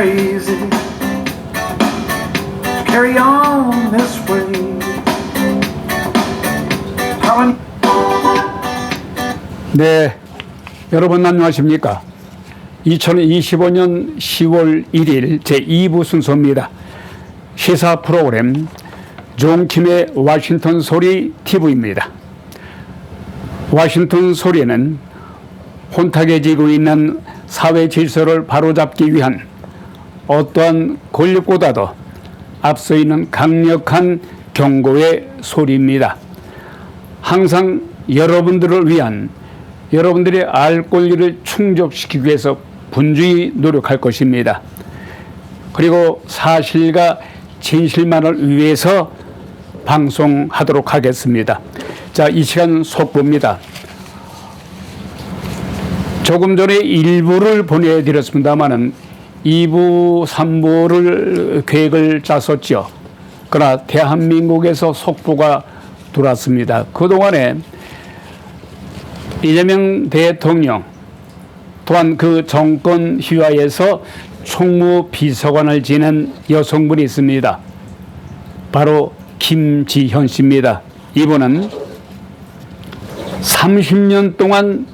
crazy to carry on this way. 네, 여러분 안녕하십니까? 2025년 10월 1일 제2부 순서입니다. 시사 프로그램 존킴의 워싱턴 소리 TV입니다. 워싱턴 소리는 혼탁해지고 있는 사회 질서를 바로잡기 위한 어떠한 권력보다도 앞서 있는 강력한 경고의 소리입니다. 항상 여러분들을 위한 여러분들의 알 권리를 충족시키기 위해서 분주히 노력할 것입니다. 그리고 사실과 진실만을 위해서 방송하도록 하겠습니다. 자, 이 시간 속보입니다. 조금 전에 1부를 보내드렸습니다만은 2부, 3부를 계획을 짰었죠. 그러나 대한민국에서 속보가 들어왔습니다. 그동안에 이재명 대통령 또한 그 정권 휘하에서 총무비서관을 지낸 여성분이 있습니다. 바로 김지현 씨입니다. 이분은 30년 동안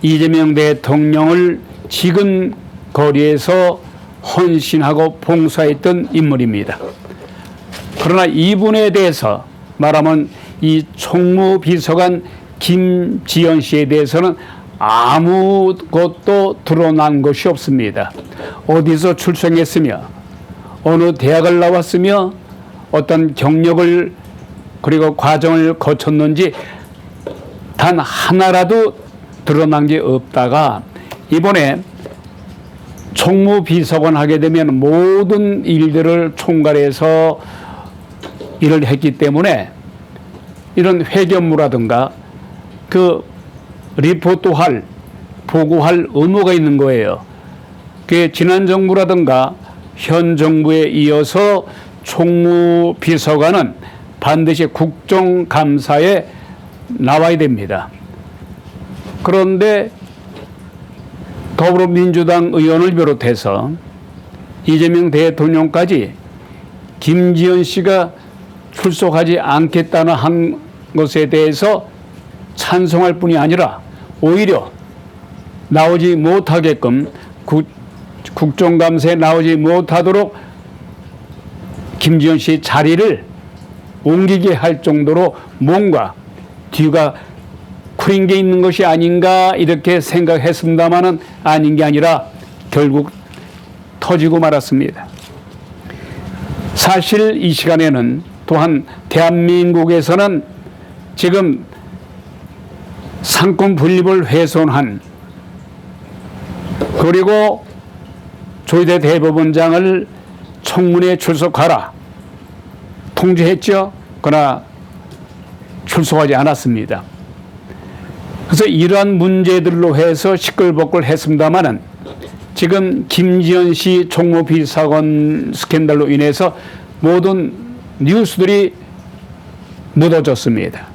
이재명 대통령을 지금 거리에서 헌신하고 봉사했던 인물입니다. 그러나 이분에 대해서 말하면 이 총무비서관 김지현 씨에 대해서는 아무것도 드러난 것이 없습니다. 어디서 출생했으며 어느 대학을 나왔으며 어떤 경력을 그리고 과정을 거쳤는지 단 하나라도 드러난 게 없다가 이번에 총무비서관 하게 되면 모든 일들을 총괄해서 일을 했기 때문에 이런 회견무라든가 그 리포트할, 보고할 의무가 있는 거예요. 그 지난 정부라든가 현 정부에 이어서 총무비서관은 반드시 국정감사에 나와야 됩니다. 그런데 더불어민주당 의원을 비롯해서 이재명 대통령까지 김지현 씨가 출석하지 않겠다는 한 것에 대해서 찬성할 뿐이 아니라 오히려 나오지 못하게끔 국정감사에 나오지 못하도록 김지현 씨 자리를 옮기게 할 정도로 뭔가 뒤가 쿠린 게 있는 것이 아닌가 이렇게 생각했습니다마는 아닌 게 아니라 결국 터지고 말았습니다. 사실 이 시간에는 또한 대한민국에서는 지금 상권 분립을 훼손한 그리고 조희대 대법원장을 청문회에 출석하라 통지했죠. 그러나 출석하지 않았습니다. 그래서 이러한 문제들로 해서 시끌벅글 했습니다마는 지금 김지현 씨 총무비서관 스캔들로 인해서 모든 뉴스들이 묻어졌습니다.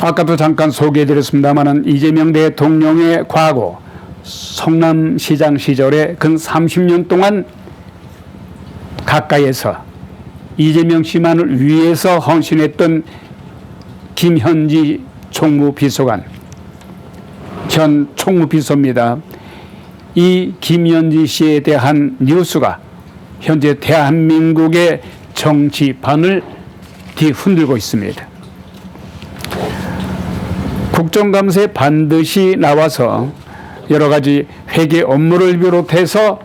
아까도 잠깐 소개해드렸습니다마는 이재명 대통령의 과거 성남시장 시절에 근 30년 동안 가까이에서 이재명 씨만을 위해서 헌신했던 김현지 총무비서관, 현 총무비서입니다. 이 김현지 씨에 대한 뉴스가 현재 대한민국의 정치판을 뒤흔들고 있습니다. 국정감사에 반드시 나와서 여러 가지 회계 업무를 비롯해서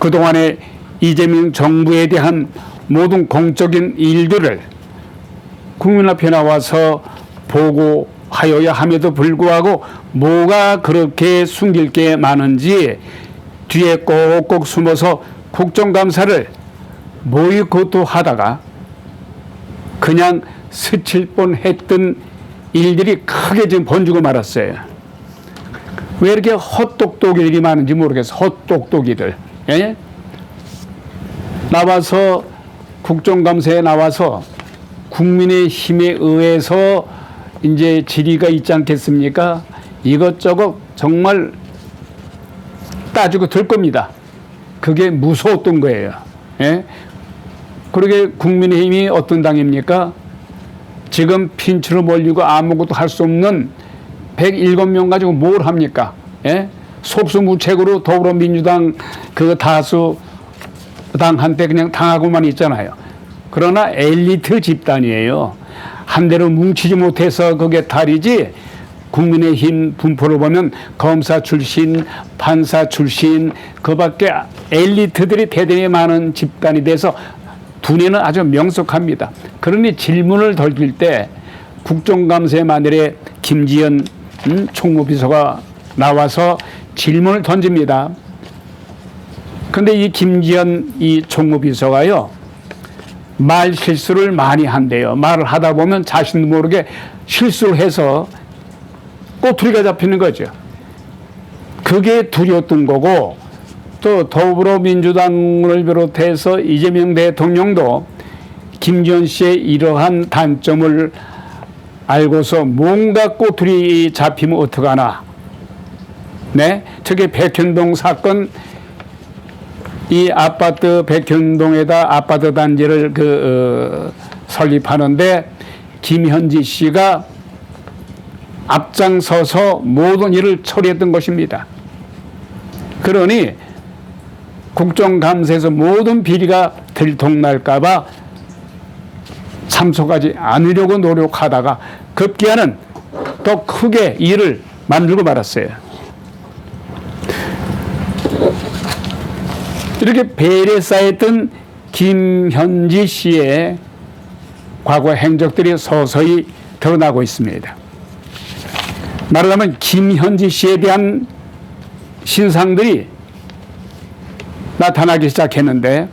그동안의 이재명 정부에 대한 모든 공적인 일들을 국민 앞에 나와서 보고하여야 함에도 불구하고 뭐가 그렇게 숨길 게 많은지 뒤에 꼭꼭 숨어서 국정감사를 보이콧하다가 그냥 스칠 뻔했던 일들이 크게 지금 번지고 말았어요. 왜 이렇게 헛똑똑이들이 많은지 모르겠어. 헛똑똑이들. 예? 나와서 국정감사에 나와서 국민의 힘에 의해서 이제 질의가 있지 않겠습니까? 이것저것 정말 따지고 들 겁니다. 그게 무서웠던 거예요. 예? 그러게 국민의힘이 어떤 당입니까? 지금 핀치로 몰리고 아무것도 할 수 없는 107명 가지고 뭘 합니까? 예? 속수무책으로 더불어민주당 그 다수당한테 그냥 당하고만 있잖아요. 그러나 엘리트 집단이에요. 한 대로 뭉치지 못해서 그게 탈이지, 국민의힘 분포를 보면 검사 출신, 판사 출신, 그 밖에 엘리트들이 대단히 많은 집단이 돼서 두뇌는 아주 명석합니다. 그러니 질문을 던질 때 국정감사의 만일에 김지연 총무비서가 나와서 질문을 던집니다. 근데 이 김지연 이 총무비서가요, 말 실수를 많이 한대요. 말을 하다 보면 자신도 모르게 실수를 해서 꼬투리가 잡히는 거죠. 그게 두려웠던 거고, 또 더불어민주당을 비롯해서 이재명 대통령도 김지연 씨의 이러한 단점을 알고서 뭔가 꼬투리 잡히면 어떡하나. 네? 저게 백현동 사건, 이 아파트 백현동에다 아파트 단지를 설립하는데 김현지 씨가 앞장서서 모든 일을 처리했던 것입니다. 그러니 국정감사에서 모든 비리가 들통날까봐 참석하지 않으려고 노력하다가 급기야는 더 크게 일을 만들고 말았어요. 이렇게 배려에 쌓였던 김현지 씨의 과거 행적들이 서서히 드러나고 있습니다. 말하자면 김현지 씨에 대한 신상들이 나타나기 시작했는데,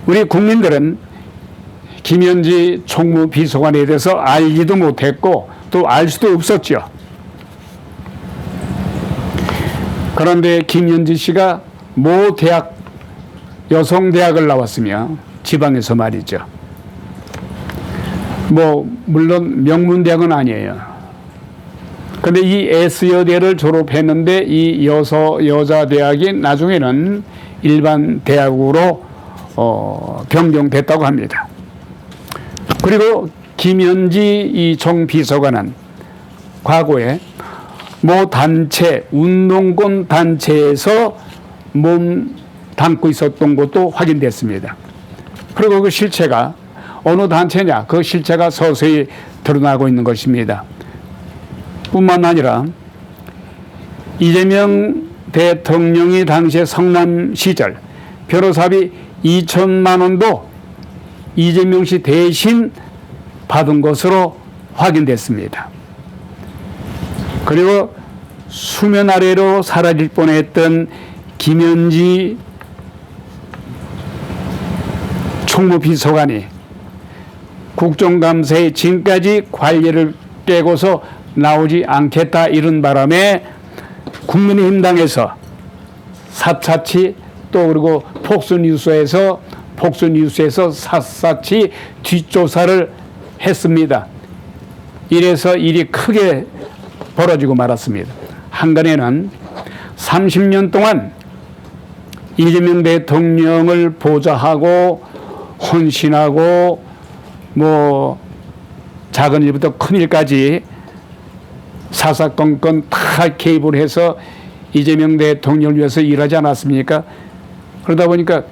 우리 국민들은 김현지 총무비서관에 대해서 알지도 못했고 또 알 수도 없었죠. 그런데 김현지 씨가 모 대학, 여성대학을 나왔으며 지방에서 말이죠. 물론 명문대학은 아니에요. 근데 이 S여대를 졸업했는데 이 여자대학이 나중에는 일반 대학으로 변경됐다고 합니다. 그리고 김현지 이 총비서관은 과거에 모 단체, 운동권 단체에서 몸 담고 있었던 것도 확인됐습니다. 그리고 그 실체가 어느 단체냐, 그 실체가 서서히 드러나고 있는 것입니다. 뿐만 아니라 이재명 대통령이 당시에 성남 시절 변호사비 2천만 원도 이재명 씨 대신 받은 것으로 확인됐습니다. 그리고 수면 아래로 사라질 뻔했던 김현지 총무비서관이 국정감사에 지금까지 관리를 빼고서 나오지 않겠다 이런 바람에 국민의힘당에서 샅샅이, 또 그리고 폭스뉴스에서 샅샅이 뒷조사를 했습니다. 이래서 일이 크게 벌어지고 말았습니다. 한간에는 30년 동안 이재명 대통령을 보좌하고 헌신하고 작은 일부터 큰 일까지 사사건건 다 개입을 해서 이재명 대통령을 위해서 일하지 않았습니까? 그러다 보니까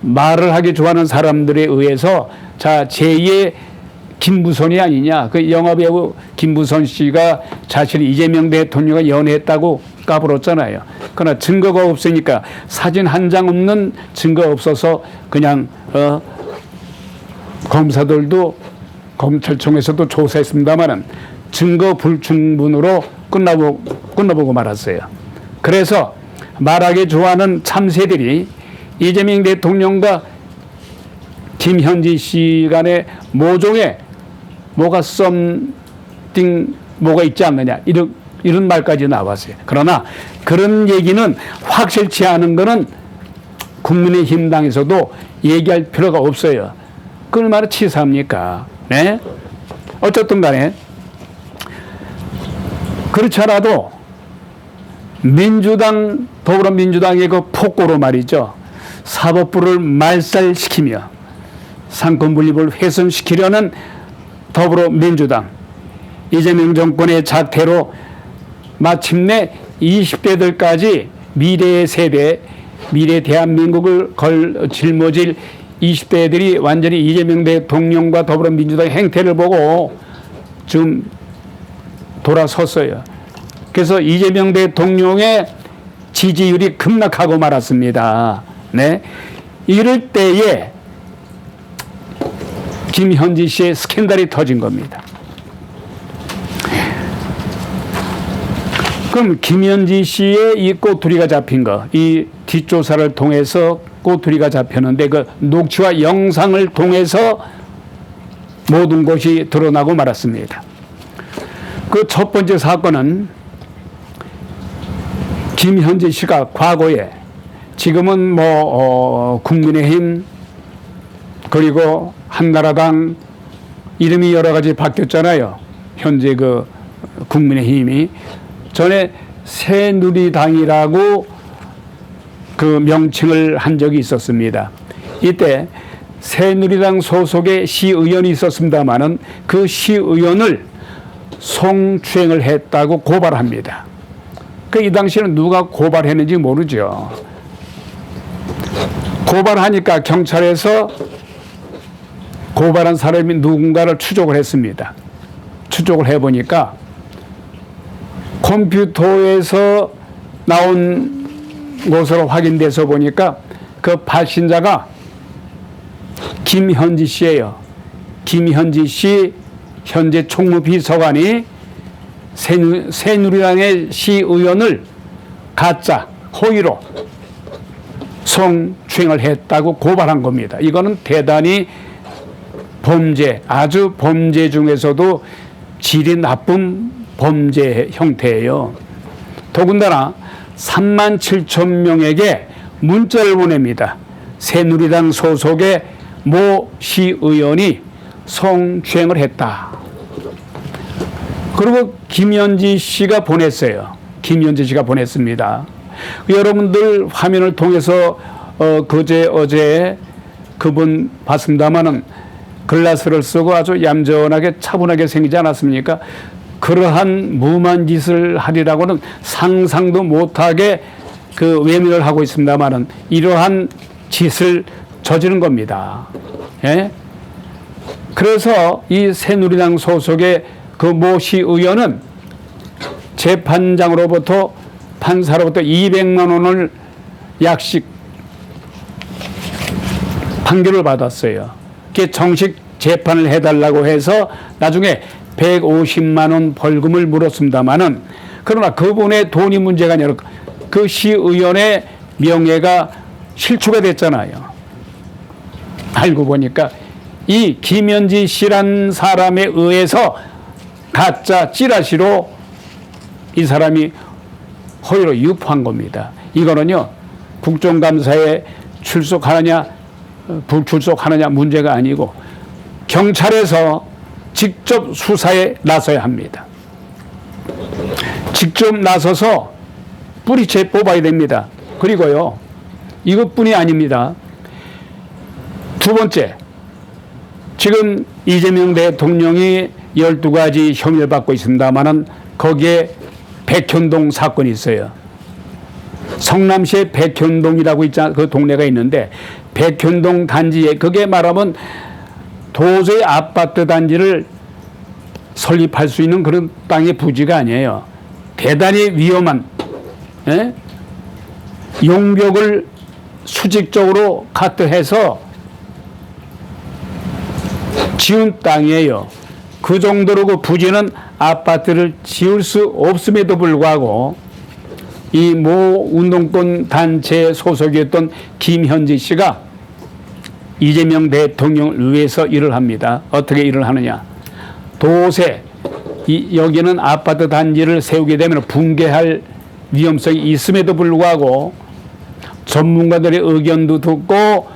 말을 하기 좋아하는 사람들에 의해서 제2의 김부선이 아니냐, 그 영화배우 김부선 씨가 자신이 이재명 대통령과 연애했다고 까불었잖아요. 그러나 증거가 없으니까, 사진 한 장 없는 증거 없어서 그냥 검사들도 검찰청에서도 조사했습니다만은 증거 불충분으로 끝나보고 말았어요. 그래서 말하기 좋아하는 참새들이 이재명 대통령과 김현지 씨 간의 모종에 뭐가 뭐가 있지 않느냐, 이런 말까지 나왔어요. 그러나 그런 얘기는 확실치 않은 거는 국민의힘 당에서도 얘기할 필요가 없어요. 그 얼마나 치사합니까? 네? 어쨌든 간에 그렇지 않아도 민주당 더불어민주당의 그 폭고로 말이죠. 사법부를 말살시키며 상권 분립을 훼손시키려는 더불어민주당 이재명 정권의 작태로 마침내 20대들까지 미래의 세대, 미래 대한민국을 짊어질 20대들이 완전히 이재명 대통령과 더불어민주당의 행태를 보고 좀 돌아섰어요. 그래서 이재명 대통령의 지지율이 급락하고 말았습니다. 네. 이럴 때에 김현지 씨의 스캔들이 터진 겁니다. 그럼 김현지 씨의 이 꼬투리가 잡힌 거, 이 뒷조사를 통해서 꼬투리가 잡혔는데 그 녹취와 영상을 통해서 모든 것이 드러나고 말았습니다. 그 첫 번째 사건은 김현지 씨가 과거에 지금은 국민의힘 그리고 한나라당 이름이 여러 가지 바뀌었잖아요. 현재 그 국민의힘이 전에 새누리당이라고 그 명칭을 한 적이 있었습니다. 이때 새누리당 소속의 시의원이 있었습니다마는 그 시의원을 성추행을 했다고 고발합니다. 이 당시에는 누가 고발했는지 모르죠. 고발하니까 경찰에서 고발한 사람이 누군가를 추적을 했습니다. 추적을 해보니까 컴퓨터에서 나온 것으로 확인돼서 보니까 그 발신자가 김현지 씨예요. 김현지 씨 현재 총무비서관이 새누리당의 시의원을 가짜 허위로 성추행을 했다고 고발한 겁니다. 이거는 대단히 범죄, 아주 범죄 중에서도 질이 나쁜 범죄 형태예요. 더군다나 3만 7천 명에게 문자를 보냅니다. 새누리당 소속의 모 시의원이 성추행을 했다. 그리고 김현지 씨가 보냈어요. 김현지 씨가 보냈습니다. 여러분들 화면을 통해서 어제 그분 봤습니다마는 글라스를 쓰고 아주 얌전하게 차분하게 생기지 않았습니까? 그러한 무모한 짓을 하리라고는 상상도 못하게 그 외면을 하고 있습니다마는 이러한 짓을 저지른 겁니다. 예? 그래서 이 새누리당 소속의 그 모 시의원은 재판장으로부터 판사로부터 200만 원을 약식 판결을 받았어요. 그게 정식 재판을 해달라고 해서 나중에 150만 원 벌금을 물었습니다마는 그러나 그분의 돈이 문제가 아니라 그 시의원의 명예가 실추가 됐잖아요. 알고 보니까 이 김현지 씨란 사람에 의해서 가짜 찌라시로 이 사람이 허위로 유포한 겁니다. 이거는요 국정감사에 출석하느냐 불출석하느냐 문제가 아니고 경찰에서 직접 수사에 나서야 합니다. 직접 나서서 뿌리채 뽑아야 됩니다. 그리고요 이것뿐이 아닙니다. 두 번째, 지금 이재명 대통령이 12가지 혐의를 받고 있습니다만은 거기에 백현동 사건이 있어요. 성남시에 백현동이라고 그 동네가 있는데 백현동 단지에 그게 말하면 도저히 아파트 단지를 설립할 수 있는 그런 땅의 부지가 아니에요. 대단히 위험한 용벽을 수직적으로 카트해서 지은 땅이에요. 그 정도로 그 부지는 아파트를 지을 수 없음에도 불구하고 이 모 운동권 단체 소속이었던 김현지 씨가 이재명 대통령을 위해서 일을 합니다. 어떻게 일을 하느냐. 도세 여기는 아파트 단지를 세우게 되면 붕괴할 위험성이 있음에도 불구하고 전문가들의 의견도 듣고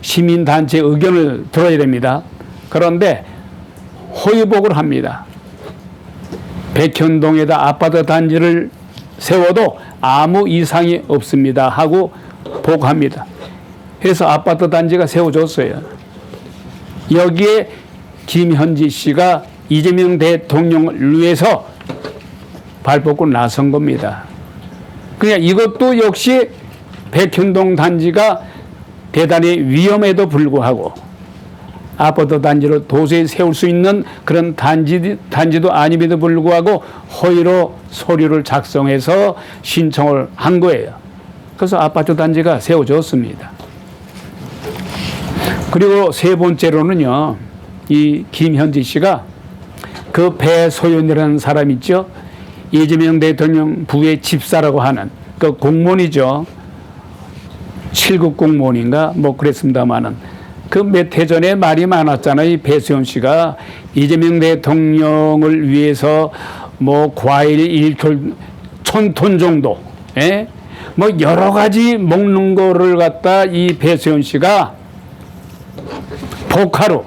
시민단체의 의견을 들어야 됩니다. 그런데 허위복을 합니다. 백현동에다 아파트 단지를 세워도 아무 이상이 없습니다 하고 보고합니다. 그래서 아파트 단지가 세워졌어요. 여기에 김현지 씨가 이재명 대통령을 위해서 발벗고 나선 겁니다. 그냥 이것도 역시 백현동 단지가 대단히 위험에도 불구하고 아파트 단지로 도저히 세울 수 있는 그런 단지도 아님에도 불구하고 허위로 서류를 작성해서 신청을 한 거예요. 그래서 아파트 단지가 세워졌습니다. 그리고 세 번째로는요, 이 김현지 씨가 그 배소연이라는 사람 있죠? 이재명 대통령 부의 집사라고 하는 그 공무원이죠. 7급 공무원인가 뭐 그랬습니다만은 그 몇 해 전에 말이 많았잖아요. 이 배소연 씨가 이재명 대통령을 위해서 뭐 과일 1톤 1000톤 정도, 예? 뭐 여러 가지 먹는 거를 갖다 이 배소연 씨가 복화로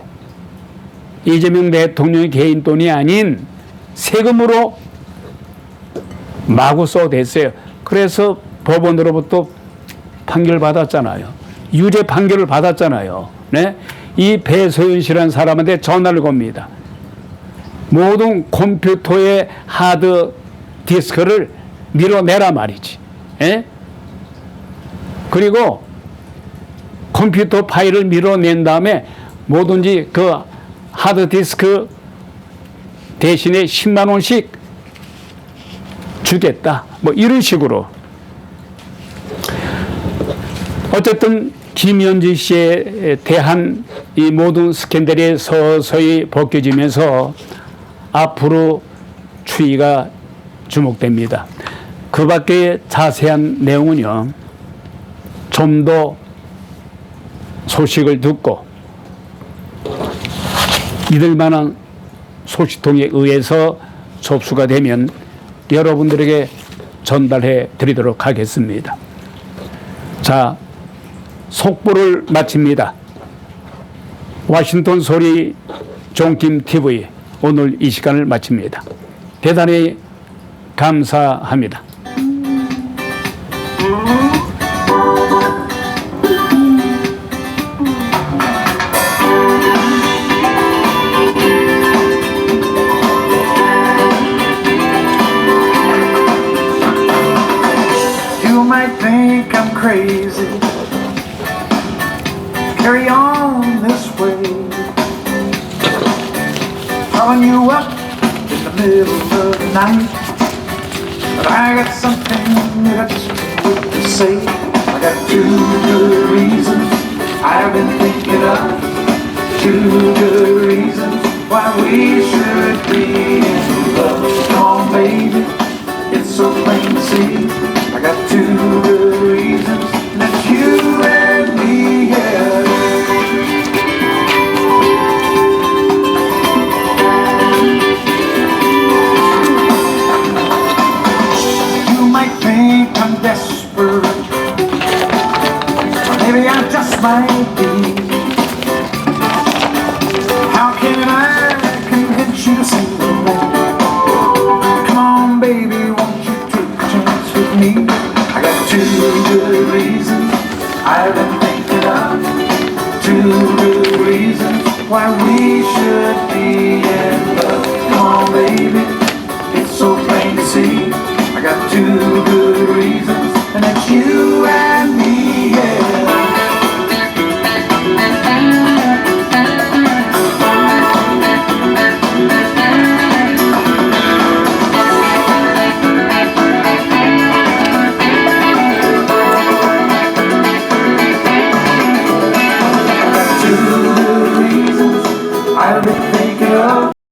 이재명 대통령의 개인 돈이 아닌 세금으로 마구 쏘댔어요. 그래서 법원으로부터 판결을 받았잖아요. 유죄 판결을 받았잖아요. 네? 이 배소연 씨라는 사람한테 전화를 겁니다. 모든 컴퓨터의 하드 디스크를 밀어내라 말이지. 예? 그리고 컴퓨터 파일을 밀어낸 다음에 뭐든지 그 하드 디스크 대신에 10만 원씩 주겠다. 뭐 이런 식으로. 어쨌든 김현지 씨에 대한 이 모든 스캔들이 서서히 벗겨지면서 앞으로 추이가 주목됩니다. 그 밖에 자세한 내용은요, 좀 더 소식을 듣고 믿을 만한 소식통에 의해서 접수가 되면 여러분들에게 전달해 드리도록 하겠습니다. 자, 속보를 마칩니다. 워싱턴 소리 종김 TV 오늘 이 시간을 마칩니다. 대단히 감사합니다. You might think I'm crazy. Carry on this way. Calling you up in the middle of the night. But I got something that I just want to say. I got two good reasons I've been thinking of. Two good reasons why we should be in love. Come on, baby, it's so plain to see. I got two good reasons that you and me, yeah. You might think I'm desperate, or maybe I just might be. How can I convince you to see the light? Come on, baby, won't you take a chance with me? I got two good reasons I've been thinking of. Two good reasons why we should be in love. Come on, baby, it's so plain to see. I got two good reasons, and it's you